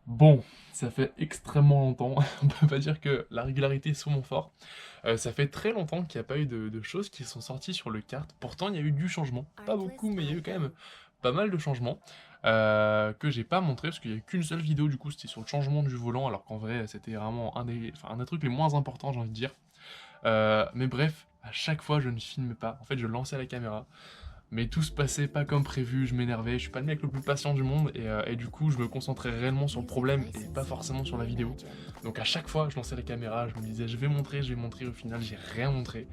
Bon, ça fait extrêmement longtemps, on peut pas dire que la régularité est sur mon fort. Ça fait très longtemps qu'il n'y a pas eu de choses qui sont sorties sur le kart. Pourtant, il y a eu du changement. Pas beaucoup, mais il y a eu quand même pas mal de changements que j'ai pas montré parce qu'il y a eu qu'une seule vidéo, du coup, c'était sur le changement du volant, alors qu'en vrai, c'était vraiment un des trucs les moins importants, j'ai envie de dire. Mais bref, à chaque fois, je ne filme pas. En fait, je lançais la caméra. Mais tout se passait pas comme prévu, je m'énervais, je suis pas le mec le plus patient du monde et du coup je me concentrais réellement sur le problème et pas forcément sur la vidéo. Donc à chaque fois je lançais la caméra, je me disais je vais montrer, au final j'ai rien montré.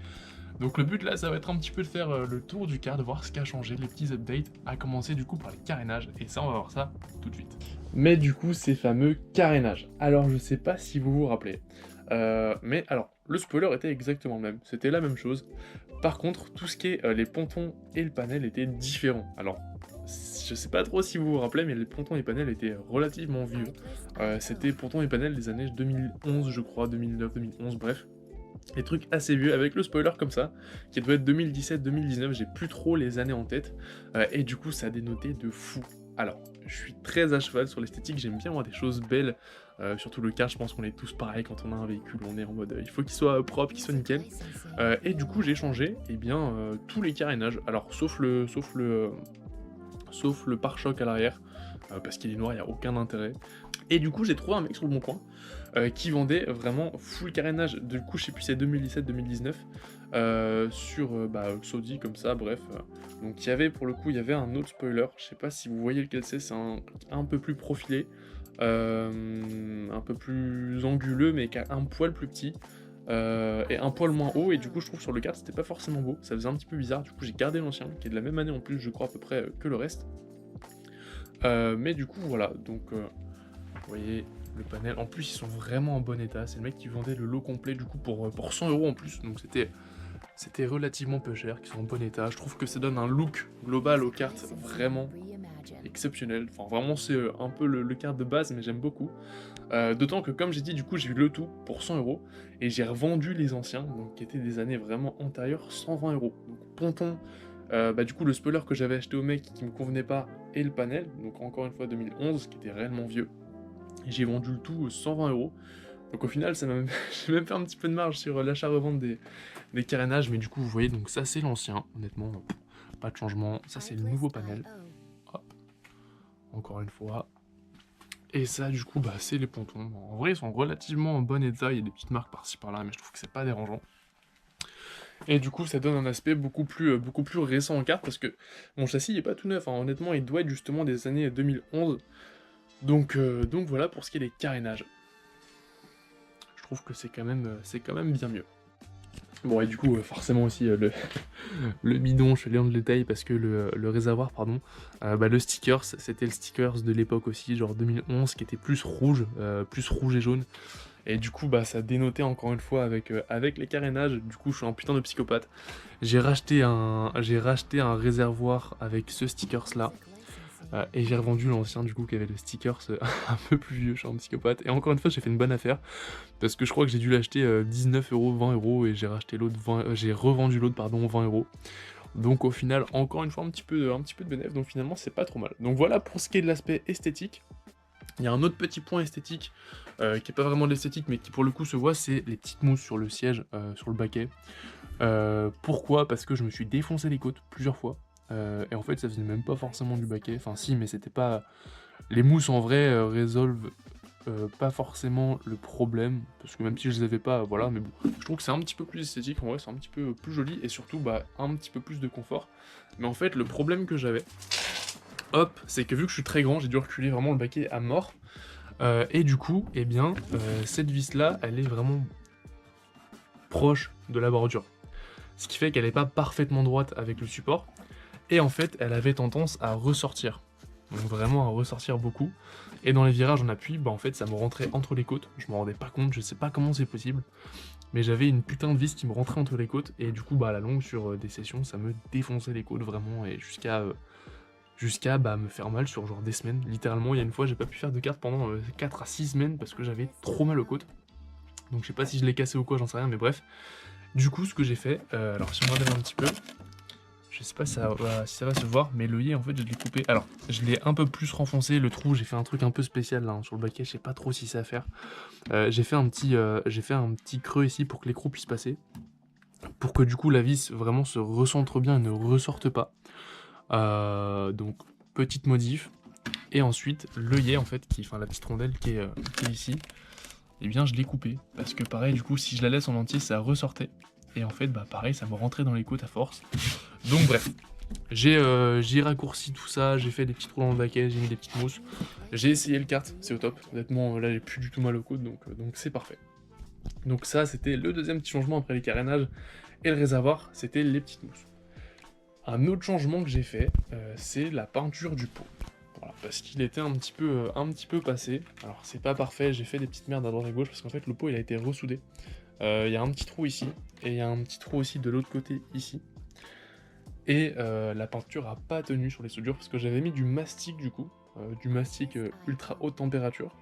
Donc le but là ça va être un petit peu de faire le tour du car, de voir ce qui a changé, les petits updates, à commencer du coup par les carénages et ça on va voir ça tout de suite. Mais du coup ces fameux carénages, alors je sais pas si vous vous rappelez, mais alors le spoiler était exactement le même, c'était la même chose. Par contre, tout ce qui est les pontons et le panel étaient différents. Alors, je sais pas trop si vous vous rappelez, mais les pontons et panels étaient relativement vieux. C'était pontons et panels des années 2011, je crois, 2009, 2011, bref. Des trucs assez vieux, avec le spoiler comme ça, qui doit être 2017-2019, j'ai plus trop les années en tête, et du coup ça dénotait de fou. Alors, je suis très à cheval sur l'esthétique, j'aime bien voir des choses belles, surtout le car, je pense qu'on est tous pareils quand on a un véhicule, on est en mode il faut qu'il soit propre, qu'il soit nickel. Et du coup j'ai changé eh bien, tous les carénages, alors sauf le pare-choc à l'arrière, parce qu'il est noir, il n'y a aucun intérêt. Et du coup, j'ai trouvé un mec sur le bon coin qui vendait vraiment full carénage. Du coup, je sais plus, c'est 2017-2019 sur Xodi, comme ça, bref. Donc, il y avait pour le coup, il y avait un autre spoiler. Je sais pas si vous voyez lequel c'est un peu plus profilé, un peu plus anguleux, mais qui a un poil plus petit. Et un poil moins haut, et du coup je trouve sur le kart c'était pas forcément beau, ça faisait un petit peu bizarre, du coup j'ai gardé l'ancien, qui est de la même année en plus je crois à peu près que le reste. Mais du coup voilà, donc vous voyez le panel, en plus ils sont vraiment en bon état, c'est le mec qui vendait le lot complet du coup pour 100 € en plus, donc c'était relativement peu cher, qui sont en bon état, je trouve que ça donne un look global aux cartes vraiment exceptionnel, enfin vraiment c'est un peu le kart de base mais j'aime beaucoup. D'autant que comme j'ai dit du coup j'ai eu le tout pour 100 € et j'ai revendu les anciens, donc qui étaient des années vraiment antérieures, 120 €. Donc ponton, du coup le spoiler que j'avais acheté au mec qui me convenait pas et le panel, donc encore une fois 2011 qui était réellement vieux. Et j'ai vendu le tout 120 €. Donc au final, ça m'a même... j'ai même fait un petit peu de marge sur l'achat-revente des carénages, mais du coup, vous voyez, donc ça c'est l'ancien, honnêtement, pas de changement. Ça c'est le nouveau panel. Hop, encore une fois. Et ça, du coup, c'est les pontons. Bon, en vrai, ils sont relativement en bon état, il y a des petites marques par-ci par-là, mais je trouve que c'est pas dérangeant. Et du coup, ça donne un aspect beaucoup plus récent en carte, parce que mon châssis il est pas tout neuf, hein. Honnêtement, il doit être justement des années 2011. Donc voilà pour ce qui est des carénages. Je trouve que c'est quand même bien mieux. Bon, et du coup, forcément aussi, le bidon, je suis allé dans le détail parce que le réservoir, pardon, le stickers, c'était le stickers de l'époque aussi, genre 2011, qui était plus rouge et jaune. Et du coup, ça dénotait encore une fois avec les carénages. Du coup, je suis un putain de psychopathe. J'ai racheté un réservoir avec ce stickers-là. Et j'ai revendu l'ancien du coup qui avait le stickers un peu plus vieux, je suis un psychopathe. Et encore une fois j'ai fait une bonne affaire, parce que je crois que j'ai dû l'acheter 19 €, 20 € et j'ai racheté l'autre j'ai revendu l'autre pardon 20 €. Donc au final encore une fois un petit peu de bénéfice, donc finalement c'est pas trop mal. Donc voilà pour ce qui est de l'aspect esthétique. Il y a un autre petit point esthétique qui est pas vraiment de l'esthétique mais qui pour le coup se voit, c'est les petites mousses sur le siège, sur le baquet. Pourquoi? Parce que je me suis défoncé les côtes plusieurs fois. Et en fait, ça faisait même pas forcément du baquet. Enfin, si, mais c'était pas. Les mousses en vrai résolvent pas forcément le problème. Parce que même si je les avais pas, voilà. Mais bon, je trouve que c'est un petit peu plus esthétique. En vrai, c'est un petit peu plus joli. Et surtout, un petit peu plus de confort. Mais en fait, le problème que j'avais, hop, c'est que vu que je suis très grand, j'ai dû reculer vraiment le baquet à mort. Et du coup, eh bien, cette vis là, elle est vraiment proche de la bordure. Ce qui fait qu'elle n'est pas parfaitement droite avec le support. Et en fait, elle avait tendance à ressortir. Donc vraiment à ressortir beaucoup. Et dans les virages en appui, en fait, ça me rentrait entre les côtes. Je me rendais pas compte, je sais pas comment c'est possible. Mais j'avais une putain de vis qui me rentrait entre les côtes. Et du coup, à la longue, sur des sessions, ça me défonçait les côtes vraiment. Et jusqu'à me faire mal sur genre des semaines. Littéralement, il y a une fois, j'ai pas pu faire de cartes pendant 4 à 6 semaines parce que j'avais trop mal aux côtes. Donc je sais pas si je l'ai cassé ou quoi, j'en sais rien, mais bref. Du coup, ce que j'ai fait, alors si on regarde un petit peu, Je sais pas si si ça va se voir, mais l'œillet en fait je l'ai coupé. Alors je l'ai un peu plus renfoncé le trou, j'ai fait un truc un peu spécial là hein, sur le baquet, je sais pas trop si c'est à faire. J'ai fait un petit creux ici pour que l'écrou puisse passer. Pour que du coup la vis vraiment se recentre bien et ne ressorte pas. Donc petite modif. Et ensuite l'œillet en fait, enfin la petite rondelle qui est ici, et bien je l'ai coupé. Parce que pareil du coup si je la laisse en entier ça ressortait. Et en fait bah pareil ça me rentrait dans les côtes à force. Donc bref, j'ai raccourci tout ça, j'ai fait des petits trous dans le baquet, j'ai mis des petites mousses. J'ai essayé le kart, c'est au top. Honnêtement là j'ai plus du tout mal au coude donc c'est parfait. Donc ça c'était le deuxième petit changement après les carénages. Et le réservoir c'était les petites mousses. Un autre changement que j'ai fait, c'est la peinture du pot. Voilà, parce qu'il était un petit peu passé. Alors c'est pas parfait, j'ai fait des petites merdes à droite à gauche parce qu'en fait le pot il a été ressoudé. Il y a un petit trou ici, et il y a un petit trou aussi de l'autre côté ici. Et la peinture a pas tenu sur les soudures parce que j'avais mis du mastic du coup, du mastic ultra haute température.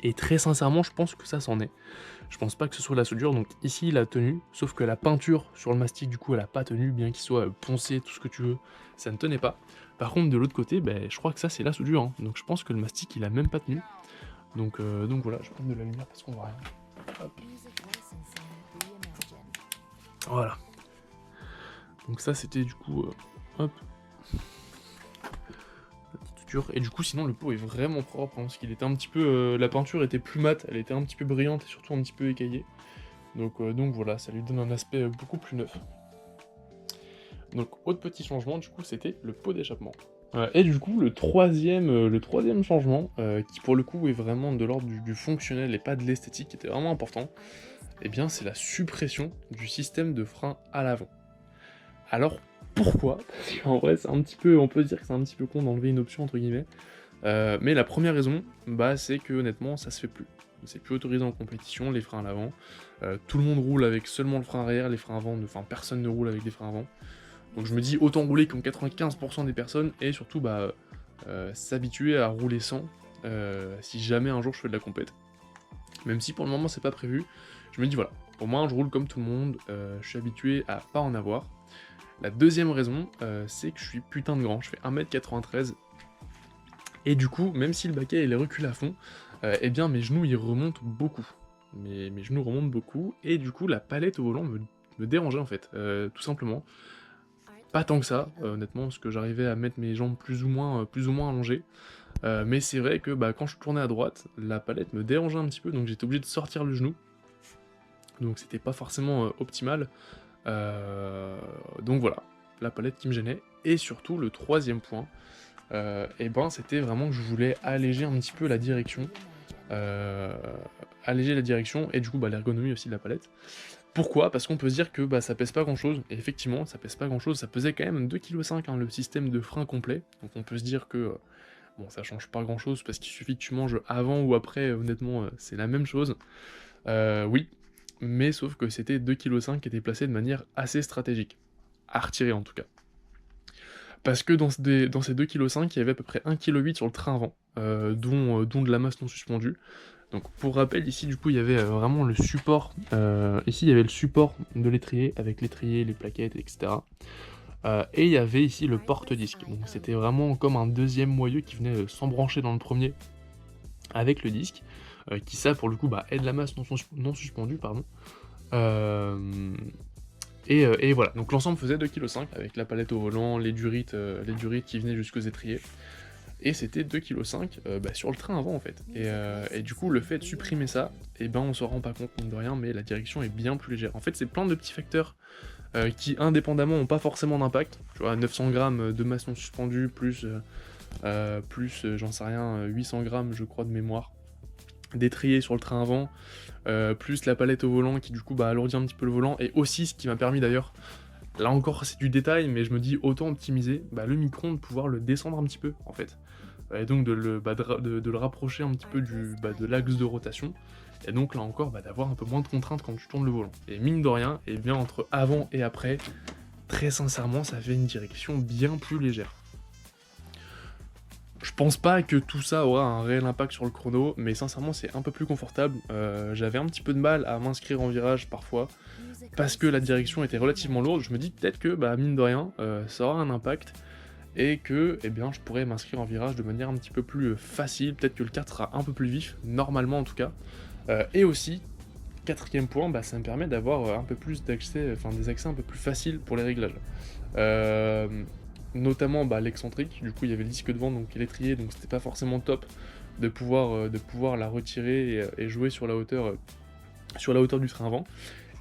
Et très sincèrement je pense que ça s'en est. Je pense pas que ce soit la soudure, donc ici il a tenu, sauf que la peinture sur le mastic du coup elle a pas tenu, bien qu'il soit poncé, tout ce que tu veux, ça ne tenait pas. Par contre de l'autre côté, je crois que ça c'est la soudure, hein. Donc je pense que le mastic il a même pas tenu. Donc voilà, je prends de la lumière parce qu'on voit rien. Hop. Voilà. Donc ça c'était du coup, hop, la petite suture. Et du coup sinon le pot est vraiment propre, hein, parce qu'il était un petit peu, la peinture était plus mate, elle était un petit peu brillante et surtout un petit peu écaillée. Donc voilà, ça lui donne un aspect beaucoup plus neuf. Donc autre petit changement du coup c'était le pot d'échappement. Et du coup le troisième changement, qui pour le coup est vraiment de l'ordre du fonctionnel et pas de l'esthétique, qui était vraiment important, et bien c'est la suppression du système de frein à l'avant. Alors pourquoi? Parce qu'en vrai c'est un petit peu, on peut se dire que c'est un petit peu con d'enlever une option entre guillemets. Mais la première raison, c'est que honnêtement ça se fait plus. C'est plus autorisé en compétition, les freins à l'avant. Tout le monde roule avec seulement le frein arrière, les freins avant, enfin personne ne roule avec des freins avant. Donc je me dis autant rouler comme 95% des personnes et surtout s'habituer à rouler sans si jamais un jour je fais de la compète. Même si pour le moment c'est pas prévu, je me dis voilà, au moins je roule comme tout le monde, je suis habitué à pas en avoir. La deuxième raison, c'est que je suis putain de grand, je fais 1m93. Et du coup, même si le baquet il est reculé à fond, eh bien mes genoux ils remontent beaucoup. Mes genoux remontent beaucoup, et du coup la palette au volant me dérangeait en fait, tout simplement. Pas tant que ça, honnêtement, parce que j'arrivais à mettre mes jambes plus ou moins allongées. Mais c'est vrai que quand je tournais à droite, la palette me dérangeait un petit peu, donc j'étais obligé de sortir le genou. Donc c'était pas forcément optimal. Donc voilà, la palette qui me gênait. Et surtout, le troisième point, c'était vraiment que je voulais alléger un petit peu la direction. Alléger la direction, et du coup l'ergonomie aussi de la palette. Pourquoi? Parce qu'on peut se dire que ça pèse pas grand chose, et effectivement ça pèse pas grand chose, ça pesait quand même 2,5 kg hein, le système de frein complet, donc on peut se dire que ça change pas grand chose parce qu'il suffit que tu manges avant ou après, honnêtement c'est la même chose. Oui, mais sauf que c'était 2,5 kg qui étaient placés de manière assez stratégique, à retirer en tout cas. Parce que dans ces 2,5 kg, il y avait à peu près 1,8 kg sur le train avant, dont de la masse non suspendue. Donc pour rappel, ici du coup il y avait vraiment le support, ici il y avait le support de l'étrier, avec l'étrier, les plaquettes, etc. Et il y avait ici le porte-disque, donc c'était vraiment comme un deuxième moyeu qui venait s'embrancher dans le premier, avec le disque, qui ça pour le coup aide la masse non suspendue, pardon. Et voilà, donc l'ensemble faisait 2,5 kg, avec la palette au volant, les durites qui venaient jusqu'aux étriers. Et c'était 2,5 kg sur le train avant en fait. Et du coup le fait de supprimer ça, on s'en rend pas compte mine de rien, mais la direction est bien plus légère. En fait c'est plein de petits facteurs qui indépendamment n'ont pas forcément d'impact. Tu vois, 900 grammes de masse non suspendue, plus j'en sais rien, 800 grammes je crois de mémoire, d'étrier sur le train avant, plus la palette au volant qui du coup alourdit un petit peu le volant, et aussi ce qui m'a permis d'ailleurs, là encore c'est du détail, mais je me dis autant optimiser le micro-ondes, pouvoir le descendre un petit peu en fait. Et donc de le rapprocher un petit peu de l'axe de rotation, et donc là encore d'avoir un peu moins de contraintes quand tu tournes le volant. Et mine de rien, et bien entre avant et après, très sincèrement ça fait une direction bien plus légère. Je pense pas que tout ça aura un réel impact sur le chrono, mais sincèrement c'est un peu plus confortable. J'avais un petit peu de mal à m'inscrire en virage parfois, parce que la direction était relativement lourde, je me dis peut-être que, bah, mine de rien, ça aura un impact et que, eh bien, je pourrais m'inscrire en virage de manière un petit peu plus facile, peut-être que le kart sera un peu plus vif, normalement en tout cas. Et aussi, quatrième point, bah, ça me permet d'avoir un peu plus d'accès, enfin des accès un peu plus faciles pour les réglages. Notamment bah, l'excentrique, du coup il y avait le disque devant, donc l'étrier, donc c'était pas forcément top de pouvoir la retirer et jouer sur la hauteur du train avant.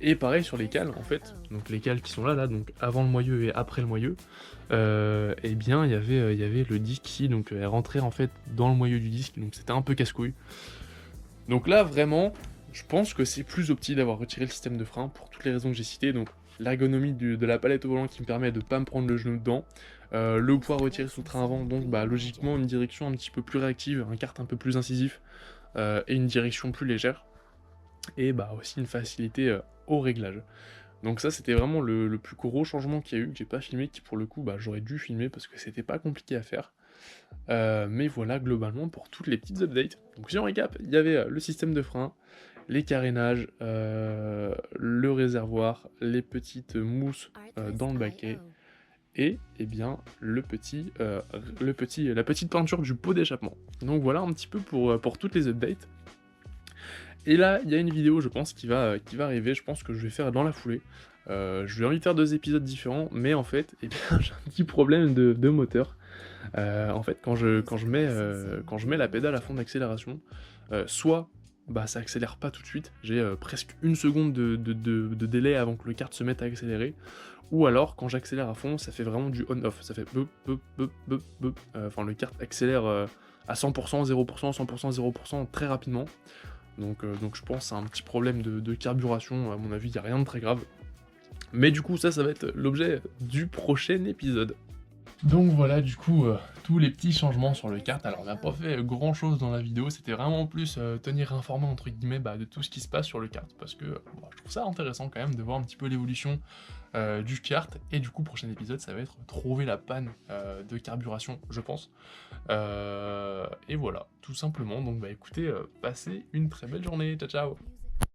Et pareil sur les cales en fait, donc les cales qui sont là, donc avant le moyeu et après le moyeu, et bien il y avait le disque ici, donc elle rentrait en fait dans le moyeu du disque, donc c'était un peu casse-couille. Donc là vraiment, je pense que c'est plus opti d'avoir retiré le système de frein pour toutes les raisons que j'ai citées, donc l'ergonomie de la palette au volant qui me permet de pas me prendre le genou dedans, le pouvoir retirer sous le train avant, donc bah logiquement une direction un petit peu plus réactive, un kart un peu plus incisif, et une direction plus légère, et bah aussi une facilité au réglage. Donc ça c'était vraiment le plus gros changement qu'il y a eu, que j'ai pas filmé, qui pour le coup bah, j'aurais dû filmer parce que c'était pas compliqué à faire. Mais voilà globalement pour toutes les petites updates. Donc si on récap, il y avait le système de frein, les carénages, le réservoir, les petites mousses dans le baquet, et eh bien la petite peinture du pot d'échappement. Donc voilà un petit peu pour toutes les updates. Et là, il y a une vidéo, je pense, qui va arriver, je pense que je vais faire dans la foulée. Je vais envie de faire 2 épisodes différents, mais en fait, eh bien, j'ai un petit problème de moteur. En fait, quand je mets la pédale à fond d'accélération, soit bah, ça accélère pas tout de suite, j'ai presque 1 seconde de délai avant que le kart se mette à accélérer, ou alors quand j'accélère à fond, ça fait vraiment du on-off, ça fait bop, bop, bop, bop, bop. Enfin, le kart accélère à 100%, 0%, 100%, 0% très rapidement. Donc je pense que c'est un petit problème de carburation, à mon avis, il n'y a rien de très grave. Mais du coup, ça va être l'objet du prochain épisode. Donc voilà, du coup, tous les petits changements sur le kart. Alors, on n'a pas fait grand chose dans la vidéo, c'était vraiment plus tenir informé, entre guillemets, de tout ce qui se passe sur le kart, parce que je trouve ça intéressant quand même de voir un petit peu l'évolution du kart, et du coup, prochain épisode, ça va être trouver la panne de carburation, je pense. Et voilà, tout simplement. Donc, bah écoutez, passez une très belle journée, ciao ciao.